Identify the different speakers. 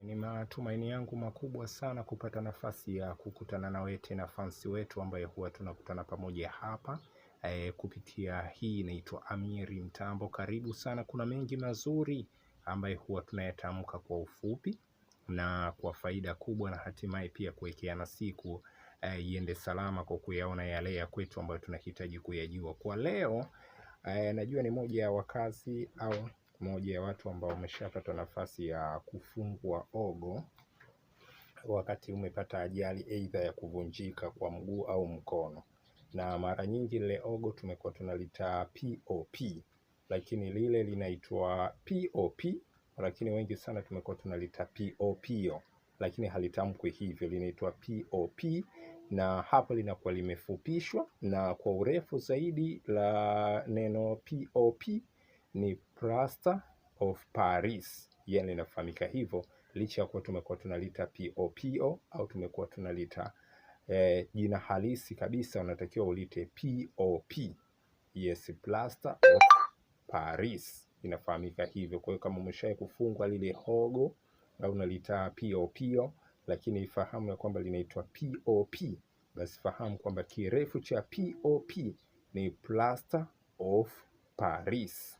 Speaker 1: Ni matumaini yangu makubwa sana kupata nafasi ya kukutana na wewe tena fansi wetu ambaye huwa tunakutana pamoja hapa kupitia hii inaitwa Amiri Mtambo. Karibu sana, kuna mengi mazuri ambaye huwa tunayatamka kwa ufupi na kwa faida kubwa, na hatimaye pia kuwekeana siku iende salama kwa kuyaona yale ya kwetu ambayo tunahitaji kuyajua. Kwa leo najua ni moja ya wakazi au moja ya watu ambao wameshapata nafasi ya kufungwa ogo wakati umepata ajali aidha ya kuvunjika kwa mguu au mkono. Na mara nyingi lile ogo tumekuwa tunalita POP, lakini lile linaitwa POP, lakini wengi sana tumekuwa tunalita POPO, lakini halitamkwi hivyo, linaitwa POP. Na hapa linakuwa limefupishwa, na kwa urefu zaidi la neno POP ni Plaster of Paris. Yani inafahamika hivyo, licha ya kuwa tumekuwa tunalita POPO au tumekuwa tunalita jina halisi kabisa unatakiwa ulite POP. Yes, Plaster of Paris inafahamika hivyo. Kwa hiyo kama umeshawahi kufungwa lile hogo au unalita POPO lakini ifahamu ya kwamba linaitwa POP, basi fahamu kwamba kirefu cha POP ni Plaster of Paris.